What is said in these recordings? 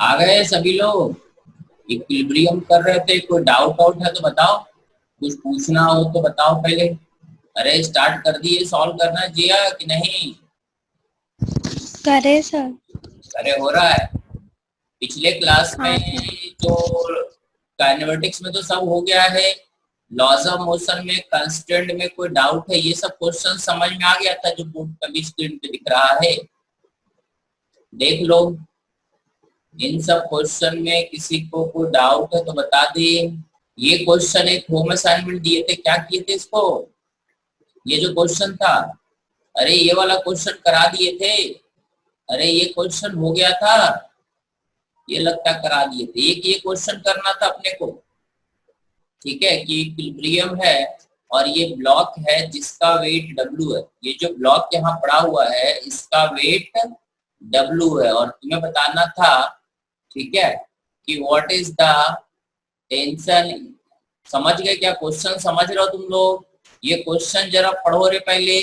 आ गए सभी लोग। इक्विलिब्रियम कर रहे थे, कोई डाउट आउट है तो बताओ, कुछ पूछना हो तो बताओ पहले। अरे स्टार्ट कर दिए सॉल्व करना जिया कि नहीं? करे सर। अरे हो रहा है। पिछले क्लास में हाँ सर। जो काइनेमेटिक्स में तो सब हो गया है। लॉज ऑफ मोशन में, कंस्टेंट में कोई डाउट है? ये सब क्वेश्चन समझ में आ गया था जो बोर्ड कभी स्क्रीन पे दिख रहा है, देख लो। इन सब क्वेश्चन में किसी को कोई डाउट है तो बता दे। ये क्वेश्चन एक होम असाइनमेंट दिए थे, क्या किए थे इसको? ये जो क्वेश्चन था, अरे ये वाला क्वेश्चन करा दिए थे। अरे ये क्वेश्चन हो गया था, ये लगता करा दिए थे। ये क्वेश्चन करना था अपने को, ठीक है, कि इक्विलिब्रियम है और ये ब्लॉक है जिसका वेट W है। ये जो ब्लॉक यहाँ पड़ा हुआ है इसका वेट W है, और तुम्हें बताना था, ठीक है, कि व्हाट इज द टेंशन। समझ गए क्या? क्वेश्चन समझ रहे हो तुम लोग? ये क्वेश्चन जरा पढ़ो रे पहले।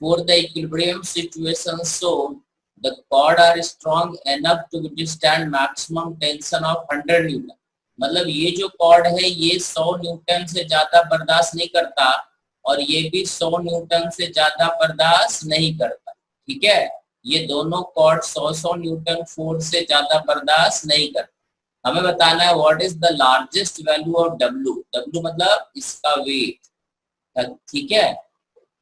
For the equilibrium situation so the cord are strong enough to withstand maximum tension of 100 newton. मतलब ये जो कॉर्ड है ये 100 न्यूटन से ज्यादा बर्दाश्त नहीं करता, और ये भी 100 न्यूटन से ज्यादा बर्दाश्त नहीं करता, ठीक है। ये दोनों कॉर्ड 100 न्यूटन फोर्स से ज्यादा बर्दाश्त नहीं करता। हमें बताना है what is the largest value of W। W मतलब इसका वेट, ठीक है।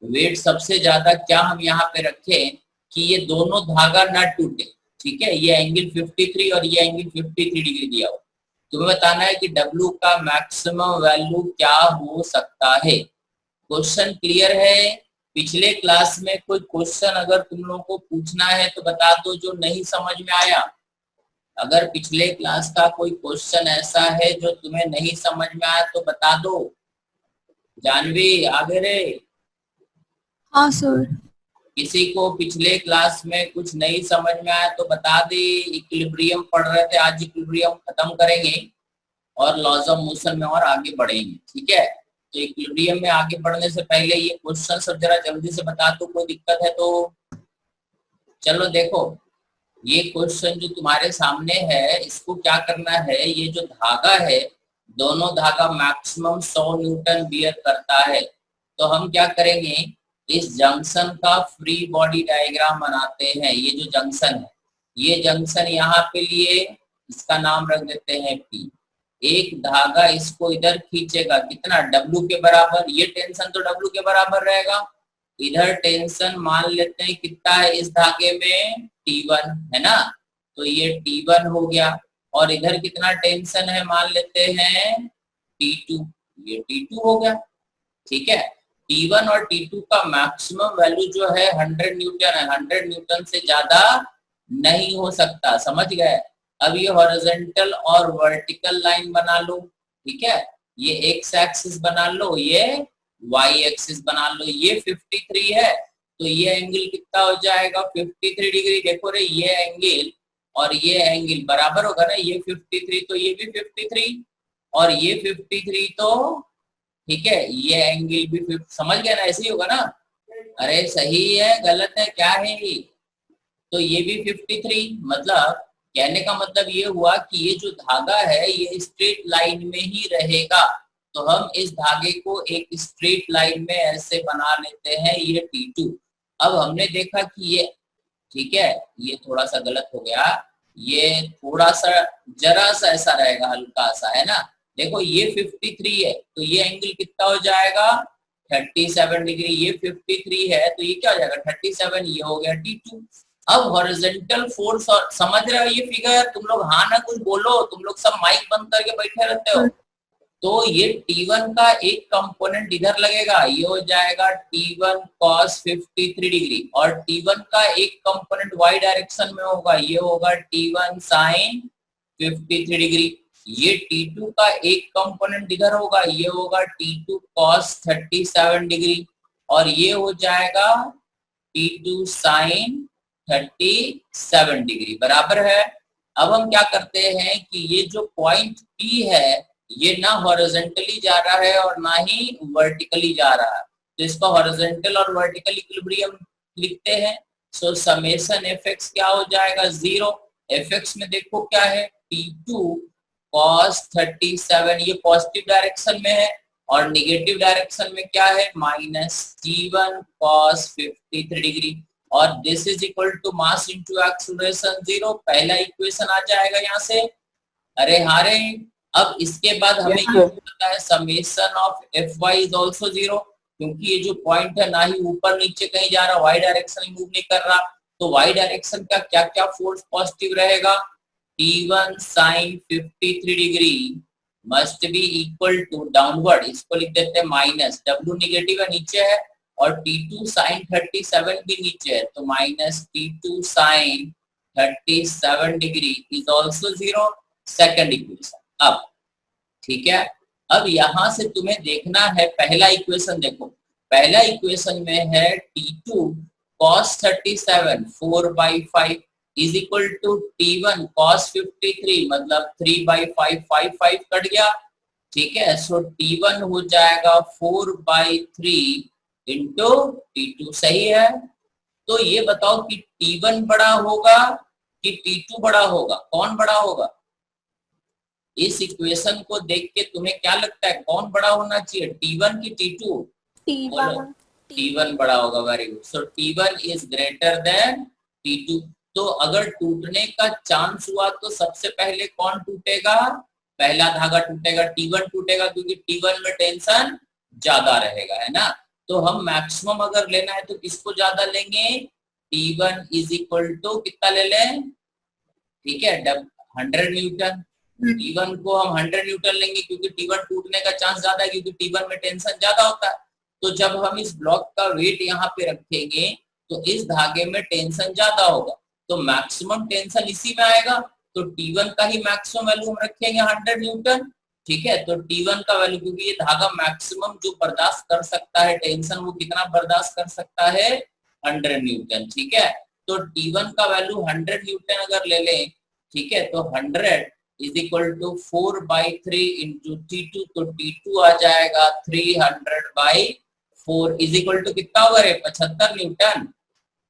वेट सबसे ज्यादा क्या हम यहाँ पे रखें कि ये दोनों धागा न टूटे, ठीक है। ये एंगल 53 और ये एंगल 53 डिग्री दिया हो। तुम्हें बताना है कि W का मैक्सिमम वैल्यू क्या हो सकता है। क्वेश्चन क्लियर है? पिछले क्लास में कोई क्वेश्चन अगर तुम लोगों को पूछना है तो बता दो जो नहीं समझ में आया। अगर पिछले क्लास का कोई क्वेश्चन ऐसा है जो तुम्हें नहीं समझ में आया तो बता दो। जानवी आगे रे। हाँ सर। किसी को पिछले क्लास में कुछ नहीं समझ में आया तो बता दे। इक्विलिब्रियम पढ़ रहे थे, आज इक्विलिब्रियम खत्म करेंगे और लॉज ऑफ मोशन में और आगे बढ़ेंगे, ठीक है। तो इक्विलिब्रियम में आगे बढ़ने से पहले ये क्वेश्चन सब जरा जल्दी से बता दो, कोई दिक्कत है तो। चलो देखो, ये क्वेश्चन जो तुम्हारे सामने है इसको क्या करना है, ये जो धागा है दोनों धागा मैक्सिमम 100 न्यूटन बियर करता है। तो हम क्या करेंगे, इस जंक्शन का फ्री बॉडी डायग्राम बनाते हैं। ये जो जंक्शन है, ये जंक्शन यहाँ पे लिए, इसका नाम रख देते हैं P। एक धागा इसको इधर खींचेगा कितना, W के बराबर। ये टेंशन तो W के बराबर रहेगा। इधर टेंशन मान लेते हैं कितना है इस धागे में, T1 है ना। तो ये T1 हो गया, और इधर कितना टेंशन है मान लेते हैं T2। ये T2 हो गया, ठीक है। T1 और T2 का मैक्सिमम वैल्यू जो है 100 न्यूटन है। 100 न्यूटन से ज्यादा नहीं हो सकता, समझ गए। अब ये हॉरिजॉन्टल और वर्टिकल लाइन बना लो, ठीक है। ये एक्स एक्सिस बना लो, ये वाई एक्सिस बना लो। ये 53 है तो ये एंगल कितना हो जाएगा, 53 डिग्री। देखो रे, ये एंगल और ये एंगल बराबर होगा ना। ये 53 तो ये भी 53, और ये 53 तो, ठीक है, ये एंगल भी 50। समझ गए ना, ऐसे ही होगा ना। अरे सही है गलत है क्या है ये? तो ये भी 53। मतलब कहने का मतलब ये हुआ कि ये जो धागा है ये स्ट्रेट लाइन में ही रहेगा। तो हम इस धागे को एक स्ट्रेट लाइन में ऐसे बना लेते हैं, ये T2। अब हमने देखा कि ये, ठीक है, ये थोड़ा सा गलत हो गया। ये थोड़ा सा जरा सा ऐसा रहेगा, हल्का सा, है ना। देखो ये 53 है तो ये एंगल कितना हो जाएगा, 37 डिग्री। ये 53 है तो ये क्या हो जाएगा, 37। ये हो गया T2। अब हॉरिजॉन्टल फोर्स, और समझ रहे हो ये फिगर तुम लोग? हाँ ना, कुछ बोलो, तुम लोग सब माइक बंद करके बैठे रहते हो। तो ये T1 का एक कंपोनेंट इधर लगेगा, ये हो जाएगा T1 cos 53 डिग्री, और T1 का एक कंपोनेंट y डायरेक्शन में होगा, ये होगा T1 sin 53 डिग्री। ये T2 का एक कंपोनेंट इधर होगा, ये होगा T2 cos 37 डिग्री, और ये हो जाएगा T2 sin 37 डिग्री, बराबर है। अब हम क्या करते हैं कि ये जो पॉइंट P है ये ना हॉरिजॉन्टली जा रहा है और ना ही वर्टिकली जा रहा है, तो इसका हॉरिजॉन्टल और वर्टिकल इक्विलिब्रियम लिखते हैं। सो समेशन एफ एक्स क्या हो जाएगा, 0। fx में देखो क्या है, t2 cos 37, ये पॉजिटिव डायरेक्शन में है, और निगेटिव डायरेक्शन में क्या है, माइनस t1 cos 53 डिग्री, और this is equal to mass into acceleration 0। पहला इक्वेशन आ जाएगा यहाँ से। अरे हारे, अब इसके बाद हमें ये पता है summation of fy is also 0, क्योंकि ये जो पॉइंट है ना ही ऊपर नीचे कहीं जा रहा, y डायरेक्शन में मूव नहीं कर रहा, तो y डायरेक्शन का क्या क्या फोर्स पॉजिटिव रहेगा, t1 sin 53 degree must be equal to downward, इसको लिख देते हैं माइनस, w निगेटिव है नीचे है, और t2 sin 37 भी नीचे है, तो minus t2 sin 37 degree is also 0, second equation. अब ठीक है, अब यहां से तुम्हें देखना है पहला इक्वेशन। देखो पहला इक्वेशन में है t2 cos 37 4/5 is equal to t1 cos 53, मतलब 3/5 5 कट गया, ठीक है। सो t1 हो जाएगा 4/3 इंटू t2, सही है। तो ये बताओ कि t1 बड़ा होगा कि t2 बड़ा होगा, कौन बड़ा होगा? इस इक्वेशन को देख के तुम्हें क्या लगता है कौन बड़ा होना चाहिए, t1 की t2? t1 बड़ा होगा, very good. So t1 is greater than t2। तो अगर टूटने का चांस हुआ तो सबसे पहले कौन टूटेगा, पहला धागा टूटेगा, t1 टूटेगा, क्योंकि t1 में टेंशन ज्यादा रहेगा, है ना। तो हम मैक्सिमम अगर लेना है तो किसको ज्यादा लेंगे, t1 इज इक्वल टू कितना ले लें, ठीक है, 100 न्यूटन। t1 को हम 100 न्यूटन लेंगे क्योंकि t1 टूटने का चांस ज्यादा है, क्योंकि t1 में टेंशन ज्यादा होता है। तो जब हम इस ब्लॉक का वेट यहाँ पे रखेंगे तो इस धागे में टेंशन ज्यादा होगा, तो मैक्सिमम टेंशन इसी में आएगा। तो t1 का ही मैक्सिमम वैल्यू हम रखेंगे 100 न्यूटन, ठीक है। तो t1 का वैल्यू, क्योंकि ये धागा मैक्सिमम जो बर्दाश्त कर सकता है टेंशन, वो कितना बर्दाश्त कर सकता है, 100 न्यूटन, ठीक है। तो t1 का वैल्यू 100 न्यूटन अगर ले लें, ठीक है, तो 100 is equal to 4/3 into t2, तो t2 आ जाएगा 300/4 इज इक्वल टू कितना होगा रे, 75 न्यूटन,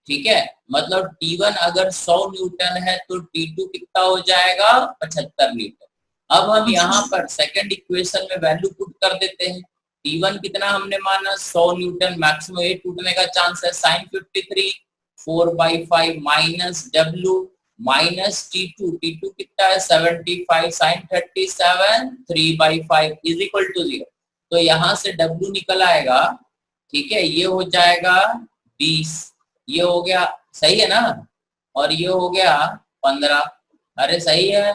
ठीक है। मतलब t1 अगर 100 न्यूटन है तो t2 कितना हो जाएगा, 75 न्यूटन। अब हम यहाँ पर सेकंड इक्वेशन में वैल्यू पुट कर देते हैं। t1 कितना हमने माना, 100 न्यूटन, मैक्सिमम ये टूटने का चांस है sin 53 4/5 minus w minus t2 कितना है 75 sin 37 3/5 इज इक्वल टू 0। तो यहाँ से w निकल आएगा, ठीक है, ये हो जाएगा 20, ये हो गया, सही है ना, और ये हो गया 15। अरे सही है,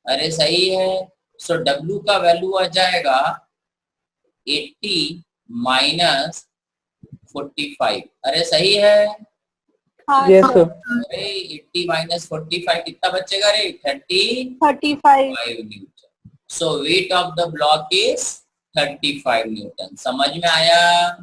अरे सही है। सो w का वैल्यू आ जाएगा 80 माइनस 45। अरे सही है, yes, अरे 80 माइनस 45 कितना बचेगा रे, 35 Newton. So weight of the block is 35 Newton. समझ में आया?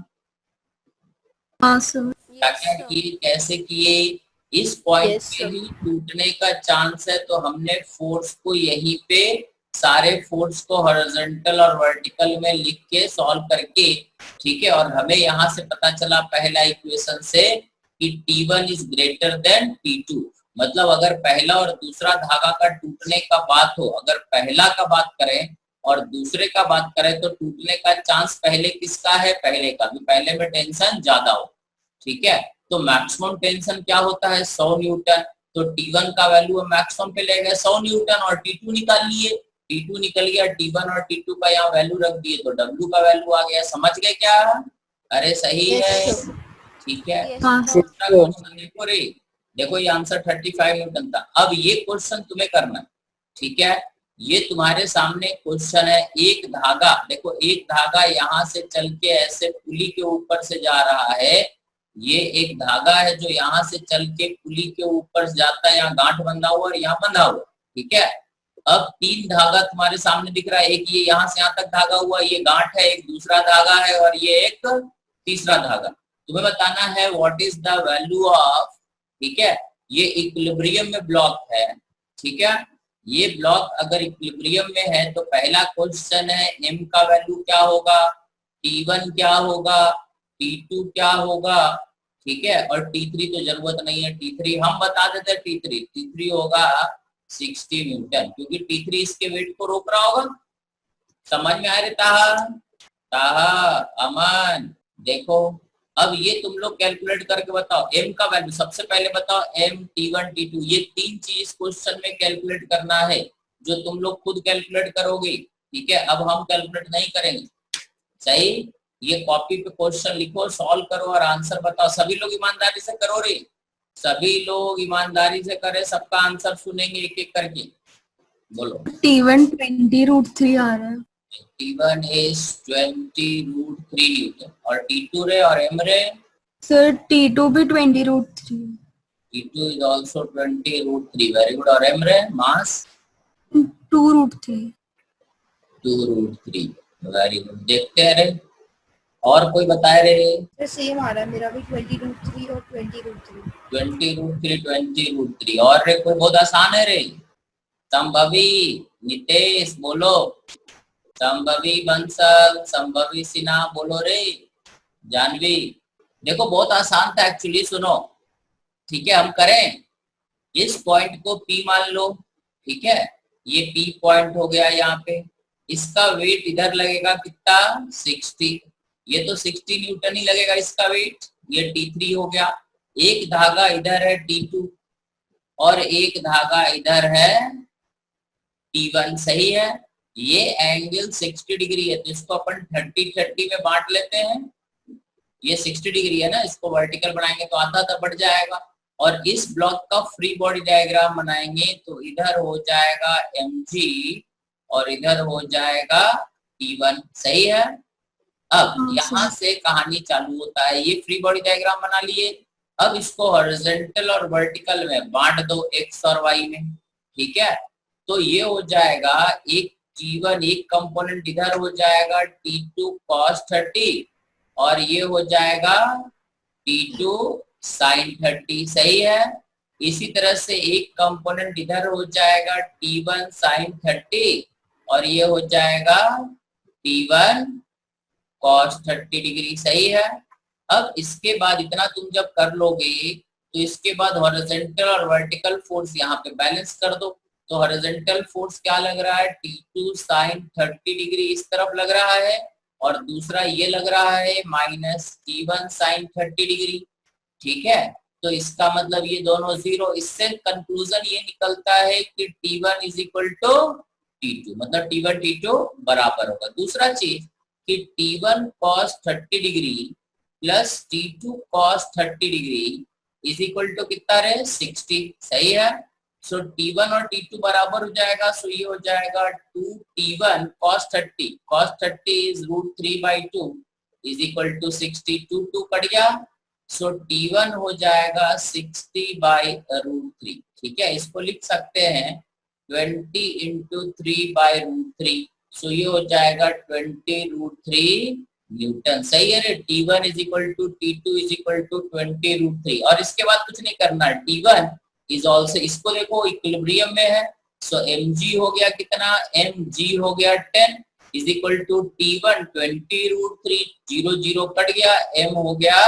हाँ सर। क्या क्या किए, कैसे किए, इस पॉइंट पे ही टूटने का चांस है, तो हमने फोर्स को यहीं पे सारे फोर्स को हॉरिजॉन्टल और वर्टिकल में लिख के सॉल्व करके, ठीक है। और हमें यहाँ से पता चला पहला इक्वेशन से कि t1 is greater than t2। मतलब अगर पहला और दूसरा धागा का टूटने का बात हो, अगर पहला का बात करें और दूसरे का बात करें, तो टूटने का चांस पहले किसका है, पहले का, तो पहले में टेंशन ज्यादा हो, ठीक है। तो मैक्सिमम टेंशन क्या होता है, 100 न्यूटन। तो t1 का वैल्यू मैक्सिमम पे ले गए 100 न्यूटन, और t2 निकाल लिए, t2 निकल गया, t1 और t2 का यहाँ वैल्यू रख दिए, तो w का वैल्यू आ गया। समझ गए क्या? अरे सही है, ठीक है। देखो रे, देखो ये आंसर 35 न्यूटन था। अब ये क्वेश्चन तुम्हें करना है, ठीक है। ये तुम्हारे सामने क्वेश्चन है, एक धागा, देखो एक धागा यहाँ से चल के ऐसे पुली के ऊपर से जा रहा है, ये एक धागा है जो यहाँ से चल के पुली के ऊपर जाता है, यहाँ गांठ बंधा हुआ और यहाँ बंधा हुआ, ठीक है। अब तीन धागा तुम्हारे सामने दिख रहा है, एक ये यहाँ से यहाँ तक धागा हुआ, ये गांठ है, एक दूसरा धागा है, और ये एक तीसरा धागा। तुम्हें बताना है what is the value of, ठीक है, ये इक्विलिब्रियम में ब्लॉक है, ठीक है। ये ब्लॉक अगर इक्विलिब्रियम में है तो पहला क्वेश्चन है m का वैल्यू क्या होगा, t1 क्या होगा, t2 क्या होगा, ठीक है। और T3 तो जरूरत नहीं है, T3 हम बता देते हैं। T3 होगा 60 न्यूटन, क्योंकि T3 इसके वेट को रोक रहा होगा। समझ में आ रही ताहा? ताहा, अमन, देखो अब ये तुम लोग कैलकुलेट करके बताओ m का वैल्यू। सबसे पहले बताओ m, T1 T2, ये तीन चीज क्वेश्चन में कैलकुलेट करना है, जो तुम लोग खुद कैलकुलेट करोगे। ठीक है, अब हम कैलकुलेट नहीं करेंगे। सही, ये कॉपी पे क्वेश्चन लिखो, सॉल्व करो और आंसर बताओ। सभी लोग ईमानदारी से करो रे, सभी लोग ईमानदारी से करे, सबका आंसर सुनेंगे एक एक करके। बोलो। T1 20√3 आ रहा है। T1 is 20√3 न्यूटन, और T2 रे और m रे? सर T2 भी 20√3। T2 is also 20√3, very good. और m रे मास? 2√3। 2√3, वेरी गुड। देखते हैं रे, और कोई बताए रे? सेम आ रहा है मेरा भी, 20√3 और 20√3। 20√3, 20√3। और रे कोई? बहुत आसान है रे। संभवी, नितेश बोलो। संभवी बंसल, संभवी सिन्हा बोलो रे। जानवी, देखो बहुत आसान था एक्चुअली, सुनो। ठीक है, हम करें, इस पॉइंट को P मान लो। ठीक है, ये P पॉइंट हो गया यहाँ पे। इसका वेट इधर लगेगा कितना? 60। ये तो 60 न्यूटन ही लगेगा इसका वेट। ये T3 हो गया। एक धागा इधर है T2 और एक धागा इधर है T1, सही है। ये एंगल 60 डिग्री है, तो इसको अपन 30-30 में बांट लेते हैं। ये 60 डिग्री है ना, इसको वर्टिकल बनाएंगे तो आधा आधा बढ़ जाएगा। और इस ब्लॉक का फ्री बॉडी डायग्राम बनाएंगे तो इधर हो जाएगा mg और इधर हो जाएगा T1, सही है। अब यहाँ से कहानी चालू होता है। ये फ्री बॉडी डायग्राम बना लिए। अब इसको हॉरिजॉन्टल और वर्टिकल में बांट दो, x और y में। ठीक है, तो ये हो जाएगा एक T1, एक कंपोनेंट इधर हो जाएगा T2 cos 30 और ये हो जाएगा T2 sin 30, सही है। इसी तरह से एक कंपोनेंट इधर हो जाएगा T1 sin 30 और ये हो जाएगा T1 cos 30 डिग्री, सही है। अब इसके बाद इतना तुम जब कर लोगे तो इसके बाद हॉरिजॉन्टल और वर्टिकल फोर्स यहाँ पे बैलेंस कर दो। तो हॉरिजॉन्टल फोर्स क्या लग रहा है? T2 sin 30 डिग्री इस तरफ लग रहा है और दूसरा ये लग रहा है माइनस T1 sin 30 डिग्री। ठीक है, तो इसका मतलब ये दोनों जीरो। इससे कंक्लूजन ये निकलता है कि T1 is equal to T2, मतलब T1 T2 बराबर होगा। दूसरा चीज कि T1 cos 30 degree plus T2 cos 30 degree is equal to कितना रहे? 60, सही है। सो T1 और T2 बराबर हो जाएगा। सो ये हो जाएगा 2T1 cos 30, cos 30 is √3/2 is equal to 60, 2 cut गया। सो T1 हो जाएगा 60/√3। ठीक है, इसको लिख सकते हैं 20 into 3/√3। सो ये हो जाएगा 20√3 न्यूटन, सही है रे। T1 is equal to T2 is equal to 20√3। और इसके बाद कुछ नहीं करना। T1 इज ऑल्सो, इसको देखो इक्विलिब्रियम में है। सो mg हो गया कितना? mg हो गया 10 is equal to T1 20√3, 0 0 cut गया, m हो गया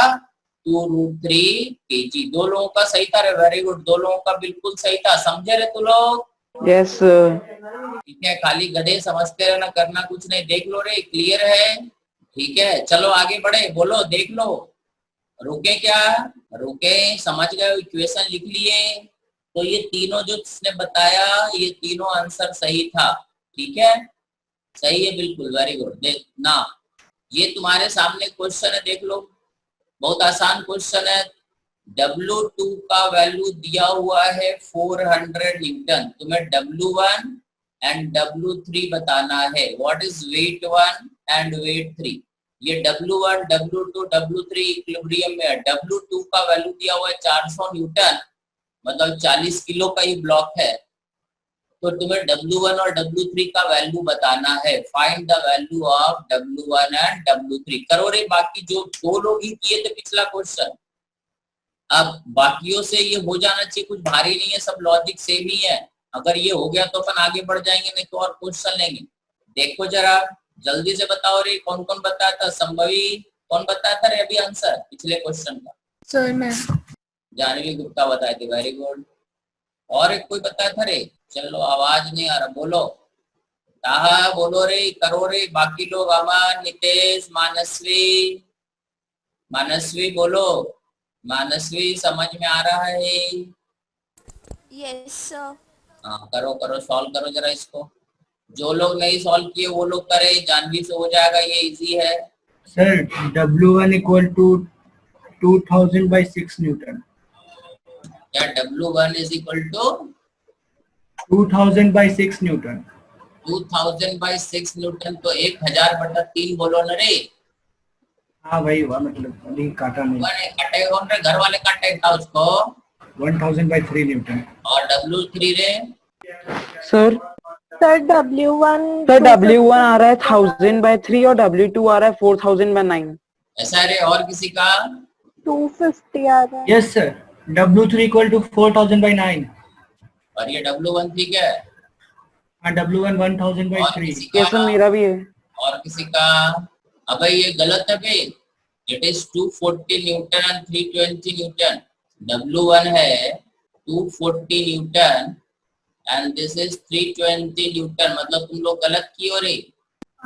2√3 kg। दो लोगों का सही था रे, वेरी गुड। दो लोगों का बिल्कुल सही था, समझे रे तू लोग? यस। ठीक है, खाली गधे समझते रहना, करना कुछ नहीं। देख लो रे, क्लियर है? ठीक है, चलो आगे बढ़े। बोलो, देख लो। रुके क्या? रुके, समझ गए? इक्वेशन लिख लिए। तो ये तीनों जो जिसने बताया, ये तीनों आंसर सही था। ठीक है, सही है, बिल्कुल, वेरी गुड। देख ना, ये तुम्हारे सामने क्वेश्चन है, देख लो। बहुत आसान क्वेश्चन है। W2 का वैल्यू दिया हुआ है 400 न्यूटन। तुम्हें W1 एंड W3 बताना है। What is weight 1 and weight 3? ये W1, W2, W3 इक्विलिब्रियम में है। W2 का वैल्यू दिया हुआ है 400 न्यूटन, मतलब 40 किलो का ये ब्लॉक है। तो तुम्हें W1 और W3 का वैल्यू बताना है। Find the value of W1 and W3। करो रे, बाकी जो दो लोग ही किए थे पिछला क्वेश्चन। अब बाकियों से ये हो जाना चाहिए, कुछ भारी नहीं है, सब लॉजिक सेम ही है। अगर ये हो गया तो अपन आगे बढ़ जाएंगे, नहीं तो और क्वेश्चन लेंगे। देखो जरा जल्दी से बताओ रे, कौन कौन बताया था? संभवी कौन बताया था रे अभी आंसर पिछले क्वेश्चन का? सर मैं जानवी गुप्ता बताई थी, वेरी गुड। और एक कोई बताया था रे, चलो आवाज नहीं आ रहा, बोलो ताहा, बोलो रे, करो रे, बाकी लोग अमन, नितेश, मानसवी, मानसवी बोलो, मानसवी समझ में आ रहा है? Yes sir. हाँ करो करो, सॉल्व करो जरा इसको। जो लोग नहीं सॉल्व किए वो लोग करें, जानवी से हो जाएगा, ये इजी है। Sir W1 equal to 2000 by 6 newton. क्या W1 is equal to 2000 by 6 newton. 2000 by 6 newton, तो 1000/3 बोलो न रे। हाँ भाई हुआ, मतलब अभी काटा नहीं। काटेगा कौन रे, घर वाले काटेगा उसको। 1000 बाई 3 न्यूटन। और W3 रे? सर सर W1 आ रहा है 1000/3 और W2 आ रहा है 4000/9। ऐसा रे, और किसी का? 250 आ रहा है। Yes sir, W3 equal to 4000 by 9। और ये W1 ठीक है? हाँ, W1 1000 बाई और 3। किसी ये का? सर मेरा भी है। और किसी का? अबे ये गलत है बे, it is 240 newton and 320 newton. W1 है 240 newton and this is 320 newton, मतलब तुम लोग गलत किए हो रे।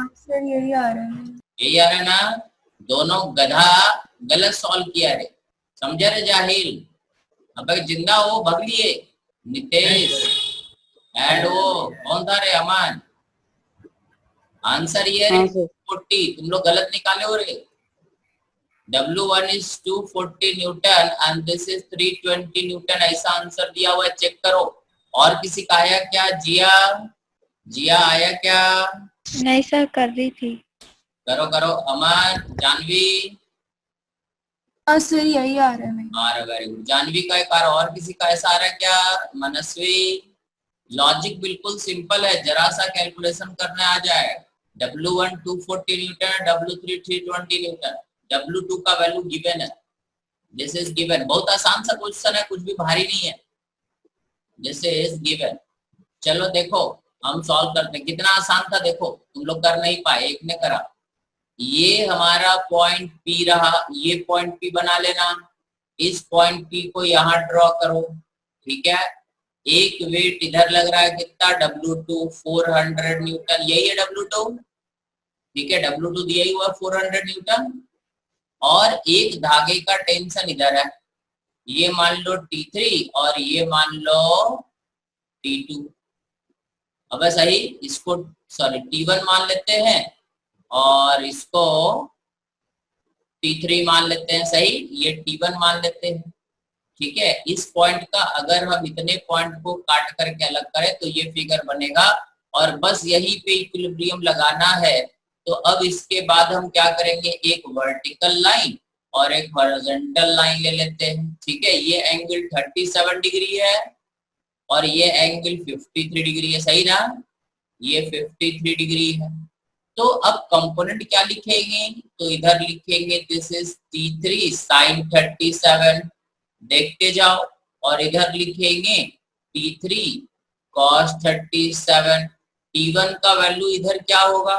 आंसर यही आ रहा है। यही आ रहा है ना? दोनों गधा गलत सॉल्व किया रे, समझा रे जाहिल। अबे जिंदा हो भग लिए, नितेश एंड वो कौन था रे, अमन। आंसर ये रे हाँ सर। 240, तुम लोग गलत निकाले हो रे। W1 is 240 newton and this is 320 Newton, ऐसा आंसर दिया हुआ है, चेक करो। और किसी का आया क्या? जिया, जिया आया क्या? नहीं सर, कर रही थी। करो करो, अमन, जानवी। हाँ सर यही आ रहा है। मैं आ रहा, वेरी गुड। जानवी का एक और किसी का ऐसा आ रहा है क्या? मनस्वी। लॉजिक बिल्कुल सिंपल है, जरा सा कैलकुलेशन करने आ जाए। W1 240 Newton, W3 320 Newton, W2 का वैल्यू गिवन है, दिस इज गिवन। बहुत आसान सा क्वेश्चन है, कुछ भी भारी नहीं है, दिस इज गिवन। चलो देखो हम सॉल्व करते हैं, कितना आसान था देखो, तुम लोग कर नहीं पाए, एक ने करा। ये हमारा पॉइंट P रहा, ये पॉइंट P बना लेना, इस पॉइंट P को यहाँ ड्रॉ करो, ठीक है। एक वेट इधर लग रहा है कितना, W2 400 न्यूटन, यही है W2, ठीक है, W2 दिया ही हुआ 400 न्यूटन। और एक धागे का टेंशन इधर है, ये मान लो T3 और ये मान लो T2। अब सही, इसको सॉरी T1 मान लेते हैं और इसको T3 मान लेते हैं, सही, ये T1 मान लेते हैं, ठीक है। इस पॉइंट का अगर हम इतने पॉइंट को काट करके अलग करें तो ये फिगर बनेगा, और बस यहीं पे इक्विलिब्रियम लगाना है। तो अब इसके बाद हम क्या करेंगे, एक वर्टिकल लाइन और एक हॉरिजॉन्टल लाइन ले लेते हैं, ठीक है। ये एंगल 37 डिग्री है और ये एंगल 53 डिग्री है, सही ना, ये 53 डिग्री है। तो अब कंपोनेंट क्या लिखेंगे, तो इधर लिखेंगे दिस इज T3 sin 37, देखते जाओ, और इधर लिखेंगे T3 cos 37। T1 का वैल्यू इधर क्या होगा,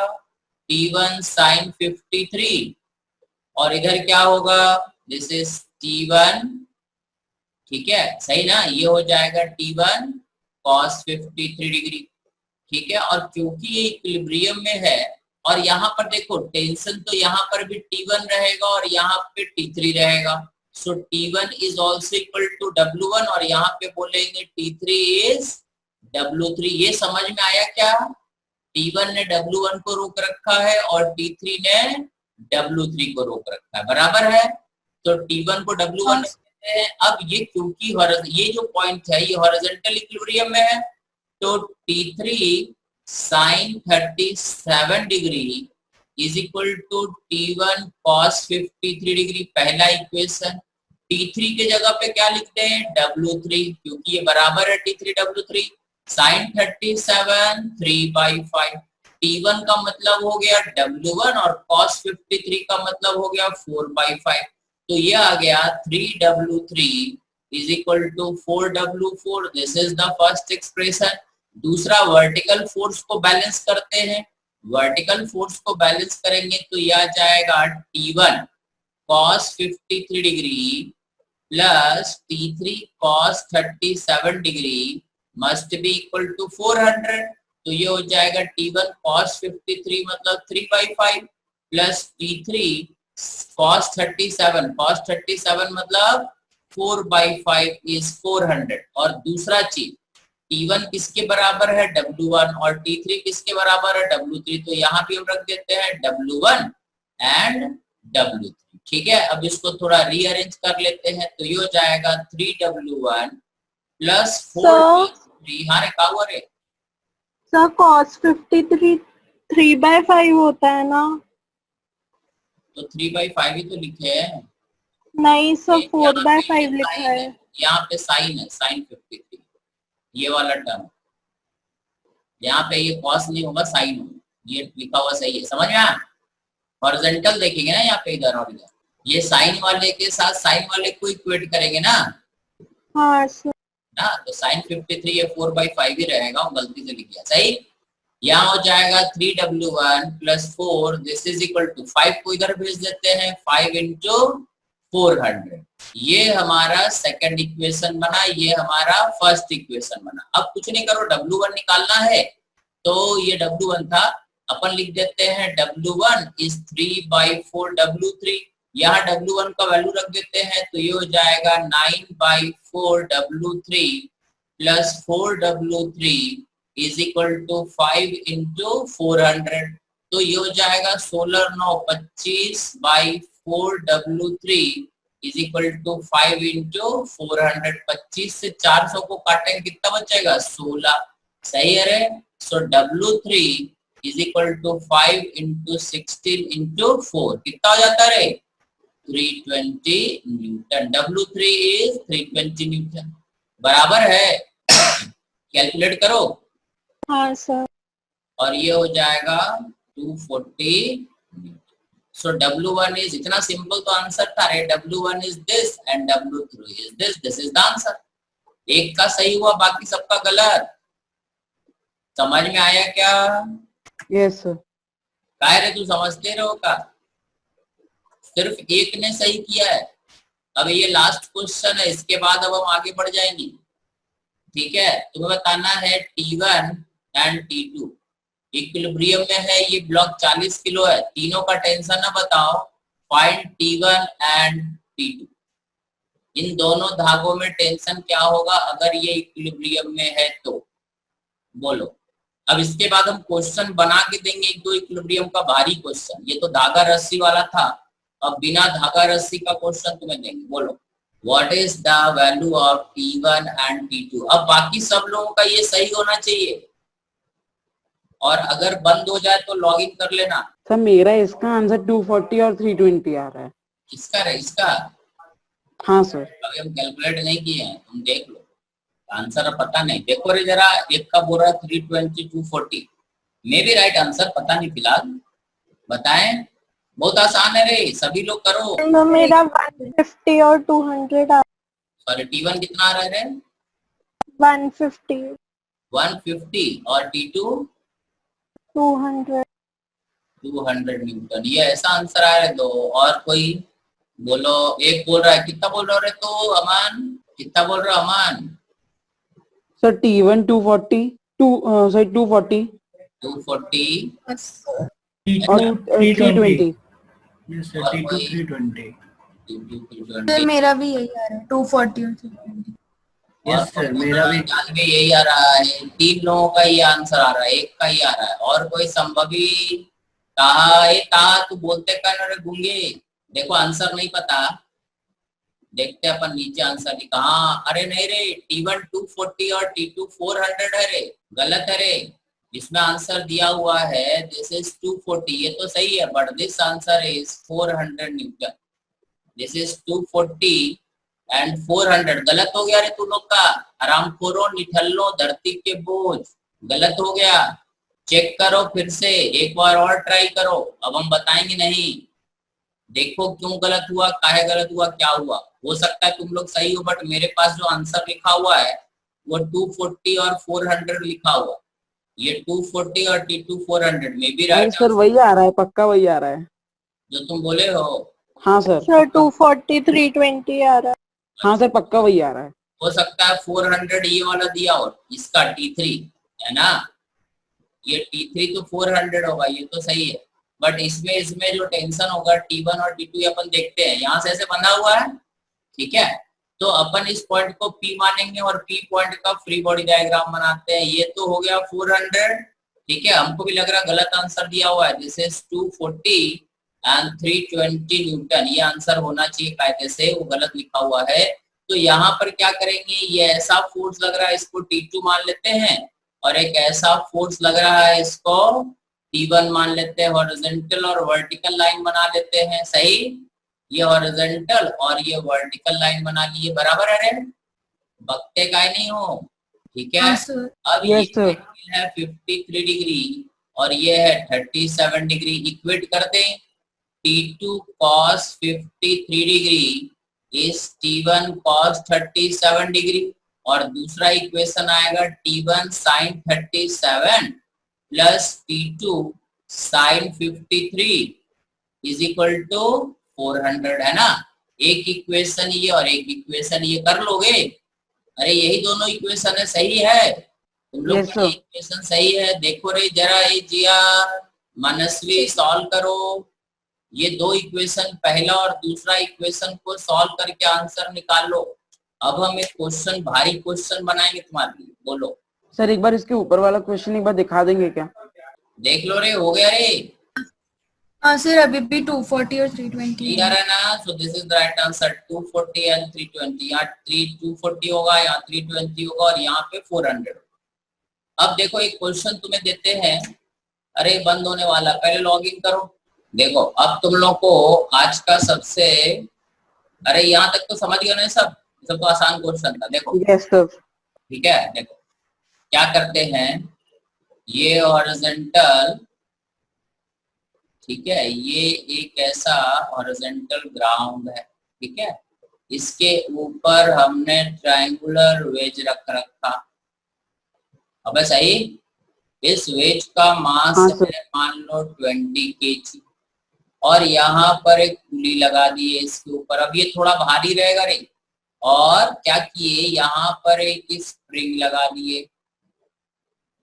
T1 sin 53, और इधर क्या होगा, दिस इज T1, ठीक है, सही ना, ये हो जाएगा T1 cos 53 डिग्री, ठीक है। और क्योंकि ये इक्विलिब्रियम में है, और यहाँ पर देखो टेंशन तो यहाँ पर भी T1 रहेगा और यहाँ पे T3 रहेगा, so T1 is also equal to W1, और यहाँ पे बोलेंगे T3 इज W3। ये समझ में आया क्या, T1 ने W1 को रोक रखा है और T3 ने W3 को रोक रखा है, बराबर है। तो T1 को W1 कहते हैं। अब ये क्योंकि ये जो पॉइंट है ये हॉरिजॉन्टल इक्विलिब्रियम में है, तो T3 sin 37 degree is equal to T1 cos 53 degree, पहला इक्वेशन। T3 के जगह पे क्या लिखते हैं, W3, क्योंकि ये बराबर है T3 W3। sin 37 3/5, T1 का मतलब हो गया W1 और cos 53 का मतलब हो गया 4/5, तो ये आ गया 3W3 is equal to 4W4। This is the first expression. दूसरा, वर्टिकल फोर्स को बैलेंस करते हैं, वर्टिकल फोर्स को बैलेंस करेंगे तो यह आ जाएगा T1 cos 53 degree plus T3 cos 37 degree must be equal to 400। तो ये हो जाएगा T1 cos 53 मतलब 3/5 प्लस T3 cos 37 मतलब 4/5 इज 400। और दूसरा चीज T1 किसके बराबर है W1 और T3 किसके बराबर है W3। तो यहाँ भी हम रख देते हैं W1 एंड W3। ठीक है, अब इसको थोड़ा रीअरेंज कर लेते हैं। तो ये हो जाएगा 3W1 प्लस 4T3। हाँ रे, क्या हुआ रे? सर cos 53 3/5 होता है ना? तो 3/5 ही तो लिखे हैं। नहीं सर, यहाँ पे 4/5 लिखा साइन है। यहाँ पे साइन है, साइन 53 ये वाला टर्म। यहाँ पे ये कॉस नहीं होगा, साइन होगा। ये लिखा हुआ सही है, समझ में आया? हॉरिजॉन्टल देखेंगे ना यहाँ पे, इधर और इधर, ये साइन वाले के साथ साइन वाले को इक्वेट करेंगे ना। हाँ सर। ना तो साइन 53 ये 4/5 ही रहेगा, वो गलती से लिख दिया। सही, यहाँ हो जाएगा 3W1 plus 4 this is equal to 5 को इधर भेज देते हैं, 5 इंटू 400। ये हमारा सेकंड इक्वेशन बना, ये हमारा फर्स्ट इक्वेशन बना। अब कुछ नहीं करो, W1 निकालना है। तो ये W1 था, अपन लिख देते हैं W1 इज 3/4 W3। यहाँ W1 का वैल्यू रख देते हैं, तो ये हो जाएगा 9/4 W3 plus 4W3 is equal to 5 into 400। तो ये हो जाएगा 16 9 25/4 W3 is equal to 5 into 400। 25 से 400 को काटेंगे, कितना बचेगा? 16। सही है रे। So W3 is equal to 5 into 16 into 4 कितना हो जाता रे? 320 न्यूटन। W3 is 320 Newton. बराबर है? कैलकुलेट करो। हाँ सर। और ये हो जाएगा 240 न्यूटन। सो W1 इज, इतना सिंपल तो आंसर था रे। W1 is this and W3 is this. This is the answer. एक का सही हुआ, बाकी सबका गलत। समझ में आया क्या? Yes sir. काय रे, तू समझते रहो का? सिर्फ एक ने सही किया है। अब ये लास्ट क्वेश्चन है, इसके बाद अब हम आगे बढ़ जाएंगे। ठीक है, तुम्हें बताना है T1 एंड T2 इक्विलिब्रियम में है। ये ब्लॉक 40 किलो है, तीनों का टेंशन ना बताओ। Find T1 and T2। इन दोनों धागों में टेंशन क्या होगा अगर ये इक्विलिब्रियम में है तो? बोलो। अब इसके बाद हम क्वेश्चन बना के देंगे एक दो इक्विलिब्रियम का भारी क्वेश्चन। ये तो धागा रस्सी वाला था, अब बिना धागा रस्सी का क्वेश्चन तुम्हें देंगे। बोलो, what is the value of T1 and T2। अब बाकी सब लोगों का ये सही होना चाहिए, और अगर बंद हो जाए तो लॉग इन कर लेना। सर मेरा इसका आंसर 240 और 320 आ रहा है। इसका रे, इसका? हाँ सर। अभी हम कैलकुलेट नहीं किए हैं, तुम देख लो आंसर। पता नहीं, देखो रे जरा, एक का बोल रहा है 320 240 मे भी राइट आंसर, पता नहीं फिलहाल। बताएं, बहुत आसान है रे, सभी लोग करो। तो मेरा 150 और 200 आ। सॉरी, T1 कितना आ रहा है रे? 150 150 और T2 200 200 न्यूटन। ये ऐसा आंसर आ रहा है। दो और कोई बोलो। एक बोल रहा है, कितना बोल रहा है तो अमान? कितना बोल रहा है अमान? सर T1 240 240 240 और 320। Yes sir, T2 320। सर मेरा भी यही आ रहा है 240 और 320। यस सर, मेरा भी यही आ रहा है। 3 लोगों का ये आंसर आ रहा है, एक का ही आ रहा है। और कोई संभवी कहा तू बोलते का रे गूंगे? देखो आंसर नहीं पता, देखते अपन नीचे आंसर लिखा। हाँ, अरे नहीं रे, T1 240 और T2 400 है रे, गलत है रे। इसमें आंसर दिया हुआ है दिस इज 240, ये तो सही है, but this answer is 400 Newton. This is 240 and 400। गलत हो गया रे तू लोग का। आरामखोरो, निठल्लो, धरती के बोझ, गलत हो गया। चेक करो फिर से, एक बार और ट्राई करो। अब हम बताएंगे नहीं, देखो क्यों गलत हुआ, काहे गलत हुआ, क्या हुआ। हो सकता है तुम लोग सही हो, बट मेरे पास जो आंसर लिखा हुआ है वो 240 और 400 लिखा हुआ। ये 240 और T2 400 में भी राइट सर वही आ रहा है, पक्का वही आ रहा है जो तुम बोले हो। हाँ सर। सर 240 320 आ रहा है। हाँ सर पक्का वही आ रहा है। हो सकता है 400 ये वाला दिया और इसका T3 है ना, ये T3 तो 400 होगा, ये तो सही है। बट इसमें जो टेंशन होगा T1 और T2 अपन देखते हैं, यहाँ से ऐसे बंधा हुआ है, ठीक है। तो अपन इस पॉइंट को P मानेंगे और P पॉइंट का फ्री बॉडी डायग्राम बनाते हैं। ये तो हो गया 400, ठीक है। हमको भी लग रहा है गलत आंसर दिया हुआ है, दिस इज 240 एंड 320 न्यूटन, ये आंसर होना चाहिए कायदे से, वो गलत लिखा हुआ है। तो यहाँ पर क्या करेंगे, ये ऐसा फोर्स लग रहा है, इसको T2 मान लेते हैं, और एक ऐसा फोर्स लग रहा है, इसको T1 मान लेते हैं। हॉरिजॉन्टल और वर्टिकल लाइन बना लेते हैं, सही। ये हॉरिजॉन्टल और ये वर्टिकल लाइन बना लिए, बराबर है रे, बकते का नहीं हो, ठीक है। हाँ सर। अब ये Yes, sir. है 53 डिग्री और ये है 37 डिग्री, इक्वेट कर दें। T2 cos 53 डिग्री इस T1 cos 37 डिग्री, और दूसरा इक्वेशन आएगा T1 sin 37 plus T2 sin 53 is equal to 400, है ना। एक इक्वेशन ये और एक इक्वेशन ये कर लोगे, अरे यही दोनों इक्वेशन है, सही है तुम लोग Yes, का sir. इक्वेशन सही है। देखो रे जरा, ये जिया मनस्वी सॉल्व करो, ये दो इक्वेशन, पहला और दूसरा इक्वेशन को सॉल्व करके आंसर निकाल लो। अब हम एक क्वेश्चन, भारी क्वेश्चन बनाएंगे तुम्हारे लिए, बोलो। सर एक बार इसके ऊपर वाला क्वेश्चन एक बार दिखा देंगे क्या? देख लो रे, हो गया रे, हाँ सर, अभी भी 240 और 320 क्लियर है ना। So this is the right answer, 240 and 320। यहाँ 240 होगा, यहाँ 320 होगा, और यहाँ पे 400। अब देखो एक क्वेश्चन तुम्हें देते हैं, अरे बंद होने वाला, पहले लॉग इन करो। देखो अब तुम लोग को आज का सबसे, अरे यहाँ तक तो समझ गए ना, सब तो आसान क्वेश्चन था। देखो यस सर। ठीक है, देखो क्या करते हैं, ये हॉरिजॉन्टल, ठीक है, ये एक ऐसा हॉरिजॉन्टल ग्राउंड है, ठीक है, इसके ऊपर हमने ट्रायंगुलर वेज रख रखा। अब सही, इस वेज का मास हाँ, है मान लो 20 kg, और यहाँ पर एक पुली लगा दी है इसके ऊपर। अब ये थोड़ा भारी रहेगा रे, और क्या किए, यहाँ पर एक स्प्रिंग लगा दिए।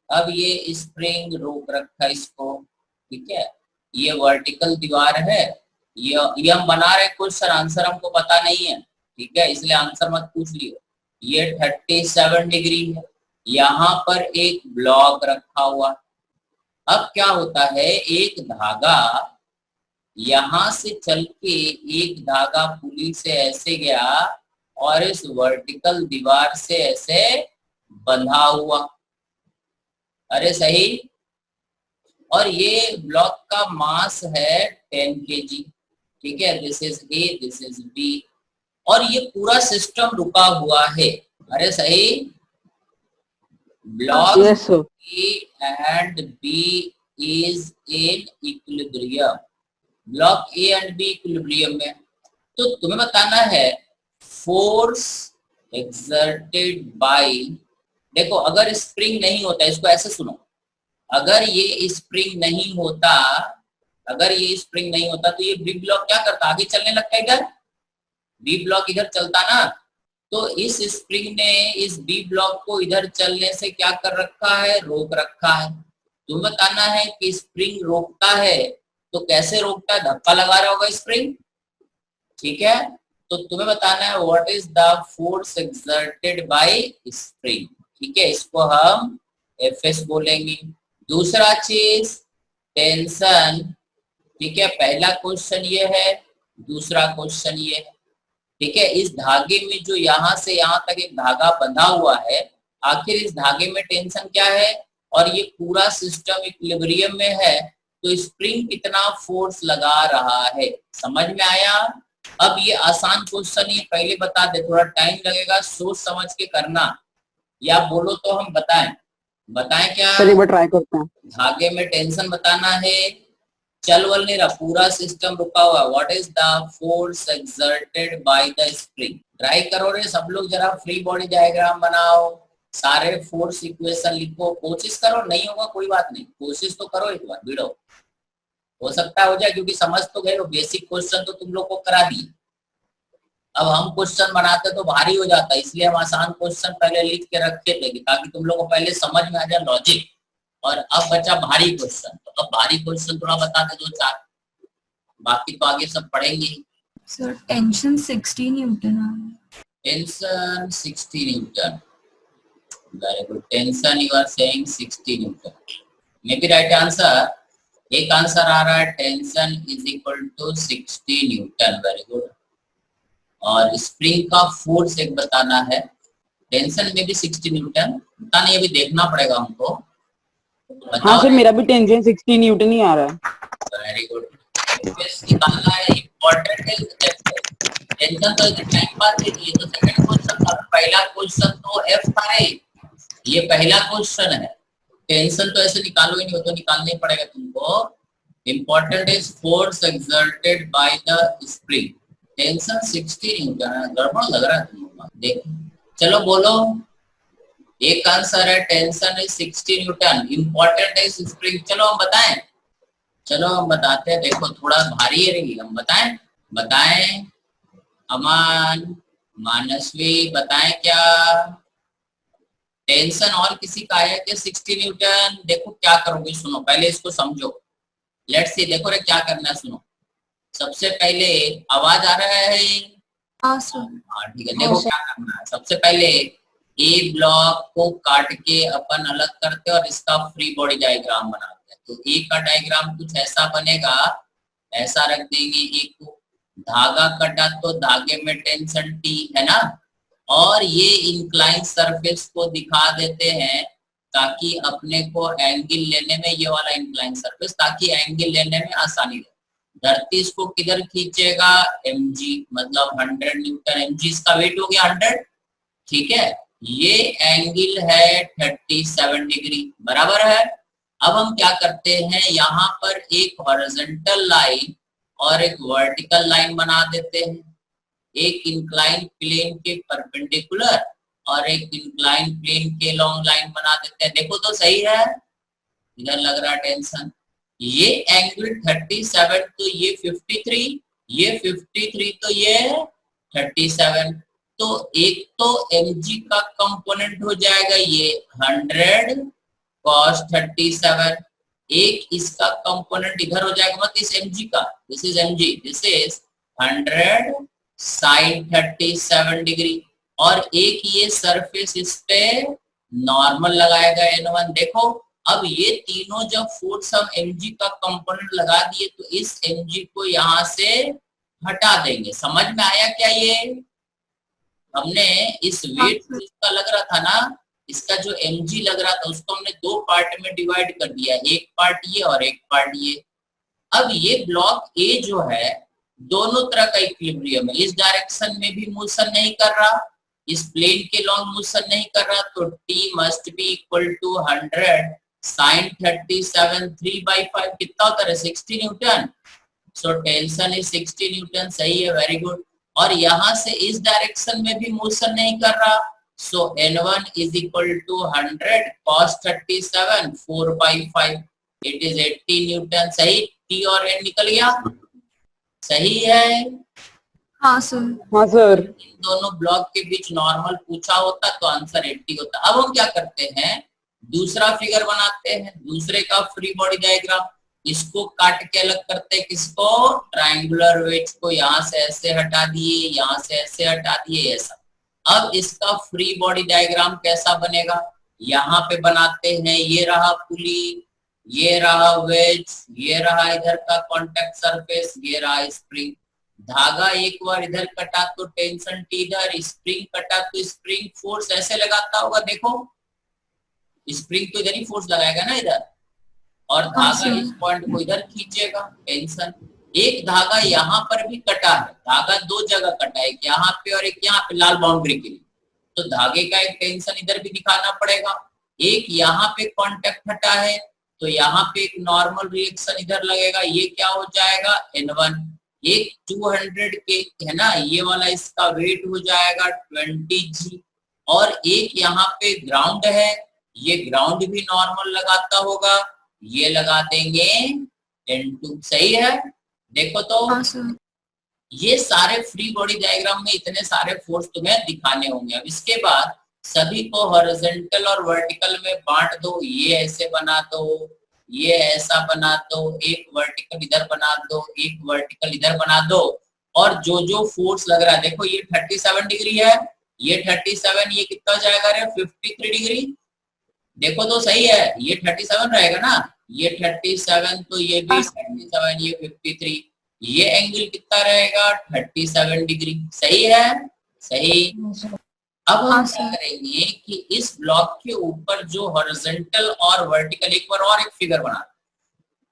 अब ये स्प्रिंग रोक रखा इसको, ठीक है। ये वर्टिकल दीवार है, ये हम बना रहे क्वेश्चन, आंसर हमको पता नहीं है, ठीक है, इसलिए आंसर मत पूछ लियो। ये 37 डिग्री है, यहाँ पर एक ब्लॉक रखा हुआ। अब क्या होता है, एक धागा यहां से चल के, एक धागा पुली से ऐसे गया और इस वर्टिकल दीवार से ऐसे बंधा हुआ, अरे सही। और ये ब्लॉक का मास है 10 kg, ठीक है, this is A, this is B, और ये पूरा सिस्टम रुका हुआ है, अरे सही। Block yes sir. A and B is in equilibrium, block A and B equilibrium में। तो तुम्हें बताना है फोर्स एक्सर्टेड बाय, देखो अगर स्प्रिंग नहीं होता, इसको ऐसे सुनो, अगर ये स्प्रिंग नहीं होता, अगर ये स्प्रिंग नहीं होता तो ये बी ब्लॉक क्या करता, आगे चलने लगता, इधर बी ब्लॉक इधर चलता ना। तो इस स्प्रिंग ने इस बी ब्लॉक को इधर चलने से क्या कर रखा है, रोक रखा है। तुम्हें बताना है कि स्प्रिंग रोकता है तो कैसे रोकता है, धक्का लगा रहा होगा स्प्रिंग, ठीक है। तो तुम्हें बताना है what is the force exerted by spring, ठीक है, इसको हम एफएस बोलेंगे। दूसरा चीज टेंशन, ठीक है, पहला क्वेश्चन ये है, दूसरा क्वेश्चन ये है, ठीक है। इस धागे में जो यहाँ से यहाँ तक एक धागा बंधा हुआ है, आखिर इस धागे में टेंशन क्या है, और ये पूरा सिस्टम इक्विलिब्रियम में है, तो स्प्रिंग कितना फोर्स लगा रहा है, समझ में आया। अब ये आसान क्वेश्चन ये पहले बता दे, थोड़ा टाइम लगेगा, सोच समझ के करना, या बोलो तो हम बताएं क्या, सर एक बार ट्राई करते हैं। धागे में टेंशन बताना है, चल वल नहीं रहा, पूरा सिस्टम रुका हुआ। What is the force exerted by the spring, try करो रे सब लोग, जरा फ्री बॉडी डायग्राम बनाओ, सारे फोर्स इक्वेशन लिखो, कोशिश करो, नहीं होगा कोई बात नहीं, कोशिश तो करो, एक बार भिड़ो, हो सकता हो जाए, क्योंकि समझ तो गए हो, बेसिक क्वेश्चन तो तुम लोग को करा दिए, अब हम क्वेश्चन बनाते तो भारी हो जाता है, इसलिए हम आसान क्वेश्चन पहले लिख के रखे थे ताकि तुम लोग को पहले समझ में आ जाए लॉजिक। और अब बचा भारी क्वेश्चन, तो अब भारी क्वेश्चन थोड़ा बताते दो चार, बाकी तो आगे सब पढ़ेंगे। सर टेंशन 60 न्यूटन आ रहा है। Tension 60 newton, very good. Tension you are saying 60 newton, may be right answer. एक आंसर आ रहा है tension is equal to 60 newton, very good. और स्प्रिंग का फोर्स एक बताना है, टेंशन में भी 60 न्यूटन, पता नहीं अभी देखना पड़ेगा हमको। हाँ सर मेरा भी टेंशन 60 न्यूटन ही आ रहा है। Very good. निकालना है, इम्पोर्टेंट है टेंशन। तो टाइम पास है, ये तो सेकंड क्वेश्चन था, पहला क्वेश्चन तो एफ था रे, ये पहला क्वेश्चन है। टेंशन तो ऐसे निकालो ही नहीं, हो तो निकालना ही पड़ेगा तुमको। Important is force exerted by the spring. Tension 60 Newton, गड़बड़ लग रहा है तुमको, देखो चलो बोलो। एक आंसर है टेंशन इज 60 न्यूटन, इम्पोर्टेंट है स्प्रिंग। चलो हम बताएं, चलो हम बताते हैं। देखो थोड़ा भारी है रही, हम बताएं। अमान, मानसवी बताएं क्या टेंशन और किसी का है कि 60 न्यूटन? देखो क्या करोगे, सुनो पहले इसको समझो। लेट्स सी, देखो रे क्या करना है, सुनो। सबसे पहले आवाज आ रहा है? हाँ सर। हाँ ठीक है, देखो क्या करना है। सबसे पहले ए ब्लॉक को काट के अपन अलग करते हैं और इसका फ्री बॉडी डायग्राम बनाते हैं। तो ए का डायग्राम कुछ ऐसा बनेगा, ऐसा रख देंगे। ए को धागा कटा तो धागे में टेंशन टी है ना, और ये इंक्लाइन सरफेस को दिखा देते हैं ताकि अपने को एंगल लेने में, ये वाला इंक्लाइन सरफेस, ताकि एंगल लेने में आसानी रहे। धरती इसको किधर खींचेगा? mg, मतलब 100 न्यूटन। mg इसका वेट हो गया 100, ठीक है। ये एंगल है 37 डिग्री, बराबर है। अब हम क्या करते हैं, यहाँ पर एक हॉरिजॉन्टल लाइन और एक वर्टिकल लाइन बना देते हैं, एक इंक्लाइन प्लेन के परपेंडिकुलर और एक इंक्लाइन प्लेन के लॉन्ग लाइन बना देते हैं। देखो तो सही है, इधर लग रहा है टेंशन। ये एंगल 37 तो ये 53, ये 53 तो ये 37। तो एक तो mg का कंपोनेंट हो जाएगा ये 100 cos 37, एक इसका कंपोनेंट इधर हो जाएगा, मतलब इस mg का, this is mg, this is 100 sin 37 degree, और एक ये सरफेस इस पे नॉर्मल लगाएगा n1। देखो अब ये तीनों जब फोर्स हम mg का कंपोनेंट लगा दिए तो इस mg को यहाँ से हटा देंगे। समझ में आया क्या? ये हमने इस वेट इसका लग रहा था ना, इसका जो mg लग रहा था उसको हमने दो पार्ट में डिवाइड कर दिया, एक पार्ट ये और एक पार्ट ये। अब ये ब्लॉक ए जो है दोनों तरह का इक्विलिब्रियम है, इस डायरेक्शन में भी मोशन नहीं कर रहा, इस प्लेन के लॉन्ग मोशन नहीं कर रहा, तो t must be equal to 100 sin 37 3/5 कितना होता है? 60 newton. So tension is 60 newton, सही है, वेरी गुड। और यहाँ से इस डायरेक्शन में भी मोशन नहीं कर रहा, so n1 is equal to 100 cos 37 4/5, it is 80 newton. सही, t और n निकल गया, सही है। हाँ सर। हाँ सर। इन दोनों ब्लॉक के बीच नॉर्मल पूछा होता तो आंसर 80 होता। अब हम क्या करते हैं, दूसरा फिगर बनाते हैं, दूसरे का फ्री बॉडी डायग्राम। इसको काट के अलग करते हैं, किसको? ट्रायंगुलर वेट्स को। यहाँ से ऐसे हटा दिए, यहाँ से ऐसे हटा दिए, ऐसा। अब इसका फ्री बॉडी डायग्राम कैसा बनेगा, यहाँ पे बनाते हैं। ये रहा पुली, ये रहा वेज, ये रहा इधर का कॉन्टेक्ट सरफेस, ये रहा स्प्रिंग। धागा एक बार इधर कटा तो टेंशन टी इधर, स्प्रिंग कटा तो स्प्रिंग फोर्स ऐसे लगाता होगा। देखो स्प्रिंग तो इधर ही फोर्स लगाएगा ना, इधर, और धागा इस पॉइंट को इधर खींचेगा, टेंशन। एक धागा यहाँ पर भी कटा है, धागा दो जगह कटा है, एक यहाँ पे और एक यहाँ पे, लाल बाउंड्री के लिए। तो धागे का एक टेंशन इधर भी दिखाना पड़ेगा। एक यहाँ पे कॉन्टेक्ट हटा है तो यहाँ पे एक नॉर्मल रिएक्शन इधर लगेगा, ये क्या हो जाएगा? n1। एक 200 के है ना, ये वाला इसका वेट हो जाएगा 20g, और एक यहाँ पे ग्राउंड है, ये ग्राउंड भी नॉर्मल लगाता होगा, ये लगा देंगे n2। सही है, देखो तो ये सारे फ्री बॉडी डायग्राम में इतने सारे फोर्स तुम्हें दिखाने होंगे। अब इसके बाद सभी को हॉरिजॉन्टल और वर्टिकल में बांट दो, ये ऐसे बना दो, ये ऐसा बना दो, एक वर्टिकल इधर बना दो, एक वर्टिकल इधर बना दो, और जो जो फोर्स लग रहा है, देखो ये 37 डिग्री है, ये 37, ये कितना हो जाएगा रे 53 डिग्री, देखो तो सही है, ये 37 रहेगा ना, ये 37 तो ये भी 37, ये 53, ये एंगल कितना रहेगा 37 डिग्री, सही है, सही। अब हम क्या करेंगे कि इस ब्लॉक के ऊपर जो हॉरिजॉन्टल और वर्टिकल, एक बार और एक फिगर बना,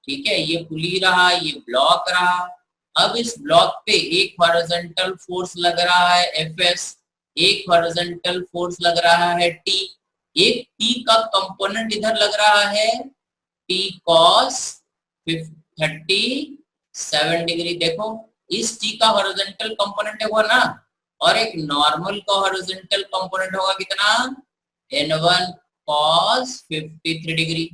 ठीक है, ये पुली रहा, ये ब्लॉक रहा। अब इस ब्लॉक पे एक हॉरिजॉन्टल फोर्स लग रहा है Fs, एक हॉरिजॉन्टल फोर्स लग रहा है T, एक T का कंपोनेंट इधर लग रहा है T cos 37 डिग्री। देखो इस T का हॉरिजॉन्टल कंपोनेंट होगा ना, और एक नॉर्मल का हॉरिजॉन्टल कंपोनेंट होगा कितना N1 cos 53 डिग्री,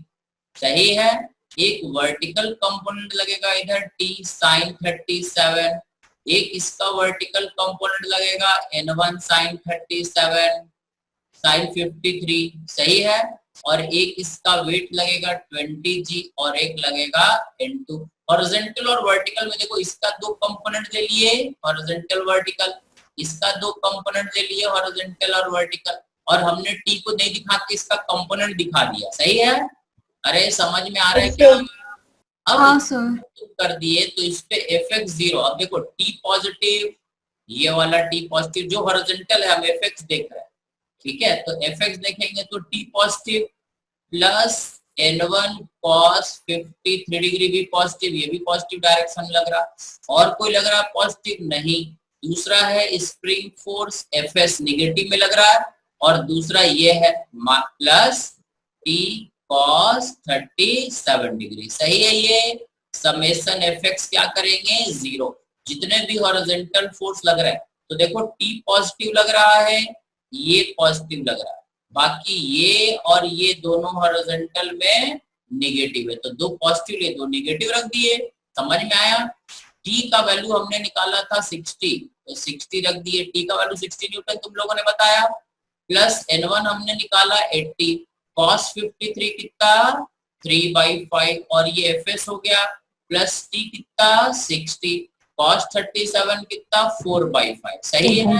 सही है। एक वर्टिकल कंपोनेंट लगेगा इधर T sin 37, एक इसका वर्टिकल कंपोनेंट लगेगा N1 sin 37 sin 53, सही है। और एक इसका वेट लगेगा 20g और एक लगेगा N2। हॉरिजॉन्टल और वर्टिकल में देखो इसका दो कंपोनेंट ले लिए हॉरिजॉन्टल वर्टिकल, इसका दो कंपोनेंट ले लिए हॉरिजॉन्टल और वर्टिकल, और हमने T को नहीं दिखा के इसका कंपोनेंट दिखा दिया, सही है। अरे समझ में आ रहा है क्या? अब हाँ सर। कर दिए तो इस पे Fx 0। अब देखो T पॉजिटिव, ये वाला T पॉजिटिव जो हॉरिजॉन्टल है, हम Fx देख रहे हैं, ठीक है, तो Fx देखेंगे तो T positive plus N1 cos 53 degree भी पॉजिटिव, ये भी पॉजिटिव डायरेक्शन लग रहा, और कोई लग रहा पॉजिटिव नहीं। दूसरा है स्प्रिंग फोर्स Fs निगेटिव में लग रहा है, और दूसरा ये है प्लस T cos 37 डिग्री, सही है। ये समेशन Fx क्या करेंगे 0, जितने भी हॉरिजॉन्टल फोर्स लग रहे हैं, तो देखो T पॉजिटिव लग रहा है, ये पॉजिटिव लग रहा है, बाकी ये और ये दोनों हॉरिजॉन्टल में नेगेटिव है, तो दो पॉजिटिव ये दो नेगेटिव रख दिए, समझ में आया। T का वैल्यू हमने निकाला था 60, तो 60 रख दिए, T का वैल्यू 60 न्यूटन तुम लोगों ने बताया, प्लस N1 हमने निकाला 80, cos 53 कितना 3/5, और ये Fs हो गया, प्लस T कितना 60, cos 37 कितना 4/5, सही है,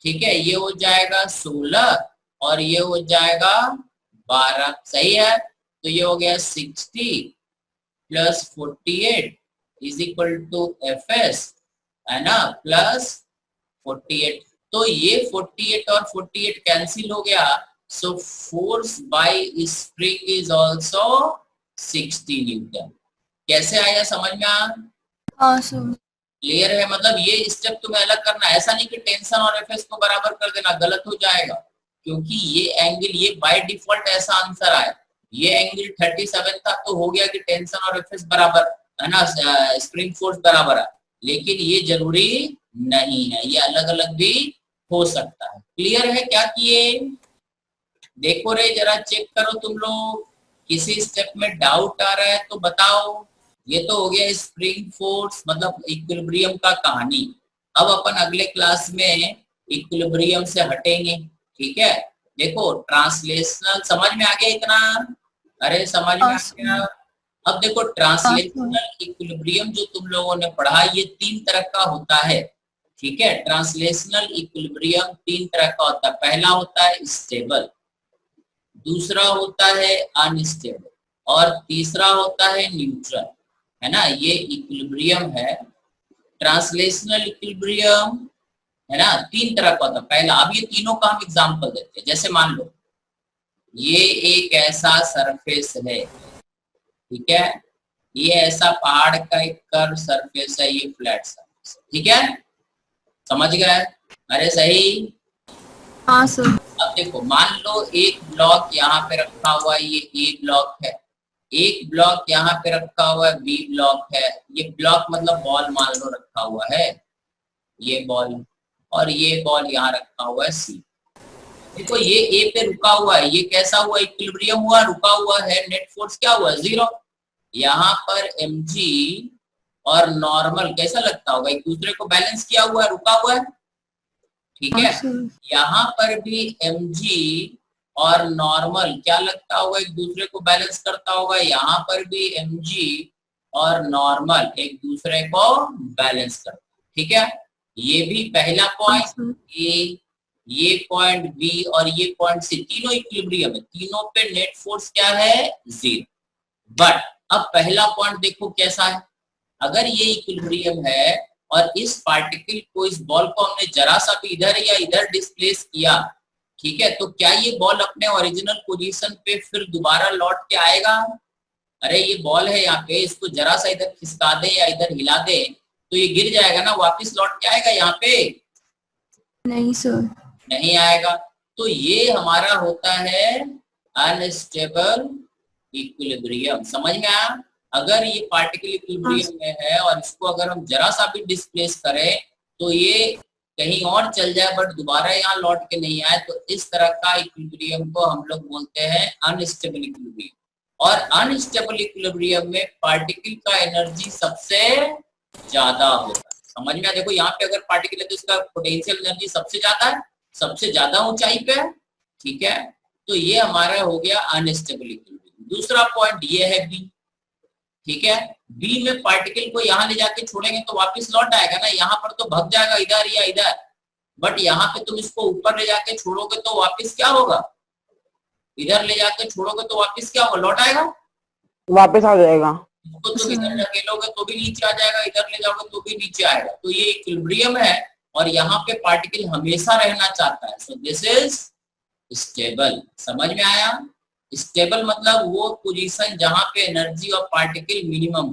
ठीक है। ये हो जाएगा 16 और ये हो जाएगा 12, सही है। तो ये हो गया 60 plus 48 is equal to Fs, है ना, प्लस 48। तो ये 48 और 48 कैंसिल हो गया, so force by spring is also 60 Newton. कैसे आया समझ में आ? हाँ सर। क्लियर है? मतलब ये स्टेप तुम्हें अलग करना, ऐसा नहीं कि टेंशन और एफएस को बराबर कर देना, गलत हो जाएगा, क्योंकि ये एंगल, ये बाय डिफॉल्ट ऐसा आंसर आया, ये एंगल 37 था तो हो गया कि टेंशन और एफएस बराबर है ना, स्प्रिंग फोर्स बराबर है, लेकिन ये जरूरी नहीं है, ये अलग अलग भी हो सकता है। क्लियर है क्या किए? देखो रे जरा चेक करो तुम लोग, किसी स्टेप में डाउट आ रहा है तो बताओ। ये तो हो गया स्प्रिंग फोर्स मतलब इक्विलिब्रियम का कहानी। अब अपन अगले क्लास में इक्विलिब्रियम से हटेंगे, ठीक है। देखो ट्रांसलेशनल समझ में आ गया इतना? अरे समझ में आ गया? अब देखो ट्रांसलेशनल इक्विलिब्रियम जो तुम लोगों ने पढ़ा, ये 3 तरह का होता है, ठीक है। ट्रांसलेशनल इक्विलिब्रियम 3 तरह का होता है। पहला होता है स्टेबल, दूसरा होता है अनस्टेबल, और तीसरा होता है न्यूट्रल, है ना। ये इक्विलिब्रियम है, ट्रांसलेशनल इक्विलिब्रियम, है ना, 3 तरह का होता है। पहला, अब ये तीनों का हम एग्जांपल देते हैं। जैसे मान लो ये एक ऐसा सरफेस है, ठीक है, ये ऐसा पहाड़ का एक कर्व सरफेस है, ये फ्लैट सरफेस, ठीक है, समझ गए? अरे सही? हाँ सर। अब देखो मान लो एक ब्लॉक यहाँ पे रखा हुआ है, ये ए ब्लॉक है, एक ब्लॉक यहाँ पे रखा हुआ है, बी ब्लॉक है, ये ब्लॉक मतलब बॉल मान लो रखा हुआ है, ये बॉल, और ये बॉल यहाँ रखा हुआ है सी। देखो ये ए पे रुका हुआ है, ये कैसा हुआ? इक्विलिब्रियम हुआ, रुका हुआ है, नेट फोर्स क्या हुआ? 0। यहाँ पर mg और नॉर्मल कैसा लगता होगा, एक दूसरे को बैलेंस किया हुआ है, रुका हुआ है, ठीक है। यहाँ पर भी mg और नॉर्मल क्या लगता होगा, एक दूसरे को बैलेंस करता होगा। यहाँ पर भी mg और नॉर्मल एक दूसरे को बैलेंस करता है, ठीक है। ये भी पहला पॉइंट ए, ये पॉइंट बी और ये पॉइंट सी, तीनों इक्विलिब्रियम है, तीनों पे नेट फोर्स क्या है, 0। बट अब पहला पॉइंट देखो कैसा है, अगर ये इक्विलिब्रियम है और इस पार्टिकल को, इस बॉल को हमने जरा सा भी इधर या इधर डिस्प्लेस किया, ठीक है, तो क्या ये बॉल अपने ओरिजिनल पोजीशन पे फिर दोबारा लौट के आएगा? अरे ये बॉल है यहाँ पे, इसको जरा सा इधर खिसका दे या इधर हिला दे तो ये गिर जाएगा ना, वापस लौट के आएगा यहाँ पे? नहीं सर, नहीं आएगा। तो ये हमारा होता है अनस्टेबल इक्विलिब्रियम। समझ में आया? अगर ये पार्टिकल इक्विलिब्रियम में है और इसको अगर हम जरा सा भी डिस्प्लेस करें तो ये कहीं और चल जाए बट दोबारा यहाँ लौट के नहीं आए, तो इस तरह का इक्विलिब्रियम को हम लोग बोलते हैं अनस्टेबल इक्विलिब्रियम। और अनस्टेबल इक्विलिब्रियम में पार्टिकल का एनर्जी सबसे ज्यादा होता है। समझ में? देखो यहाँ पे अगर पार्टिकल है तो इसका पोटेंशियल एनर्जी सबसे ज्यादा है, सबसे ज्यादा ऊंचाई पे है, ठीक है। तो ये हमारा हो गया अनस्टेबल इक्विलिब्रियम। दूसरा पॉइंट ये है बी, ठीक है। बी में पार्टिकल को यहाँ ले जाके छोड़ेंगे तो वापस लौट आएगा ना, यहाँ पर तो भाग जाएगा इधर या इधर, बट यहाँ पे तुम इसको ऊपर ले जाके छोड़ोगे तो वापस क्या होगा, इधर ले जाके छोड़ोगे तो वापस क्या होगा, लौट आएगा, वापस आ जाएगा। इसको तुम इधर ढकेलोगे तो भी नीचे आ जाएगा, इधर ले जाओगे तो भी नीचे आएगा। तो ये इक्विलिब्रियम है और यहाँ पे पार्टिकल हमेशा रहना चाहता है, सो दिस इज स्टेबल। समझ में आया? स्टेबल मतलब वो पोजीशन जहां पे एनर्जी और पार्टिकल मिनिमम,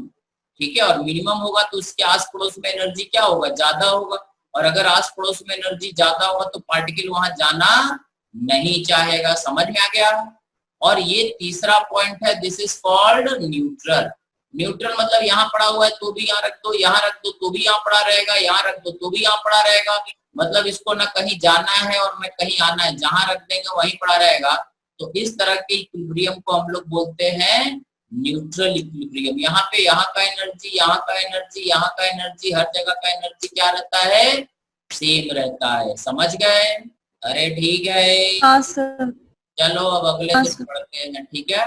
ठीक है, और मिनिमम होगा तो उसके आस पड़ोस में एनर्जी क्या होगा, ज्यादा होगा, और अगर आस पड़ोस में एनर्जी ज्यादा होगा तो पार्टिकल वहां जाना नहीं चाहेगा। समझ में आ गया? और ये तीसरा पॉइंट है, this is called neutral. Neutral मतलब यहाँ पड़ा हुआ है तो भी यहाँ रख दो, यहाँ रख दो तो भी यहाँ पड़ा रहेगा, यहाँ रख दो तो भी यहाँ पड़ा रहेगा, मतलब इसको ना कहीं जाना है और न कहीं आना है, जहां रख देंगे वहीं पड़ा रहेगा। तो इस तरह के इक्विलिब्रियम को हम लोग बोलते हैं न्यूट्रल इक्विलिब्रियम। यहाँ पे यहाँ का एनर्जी, यहाँ का एनर्जी, यहाँ का एनर्जी, हर जगह का एनर्जी क्या रहता है, सेम रहता है। समझ गए? अरे ठीक है, हाँ सर। चलो अब अगले दिन पढ़ते हैं, ठीक है।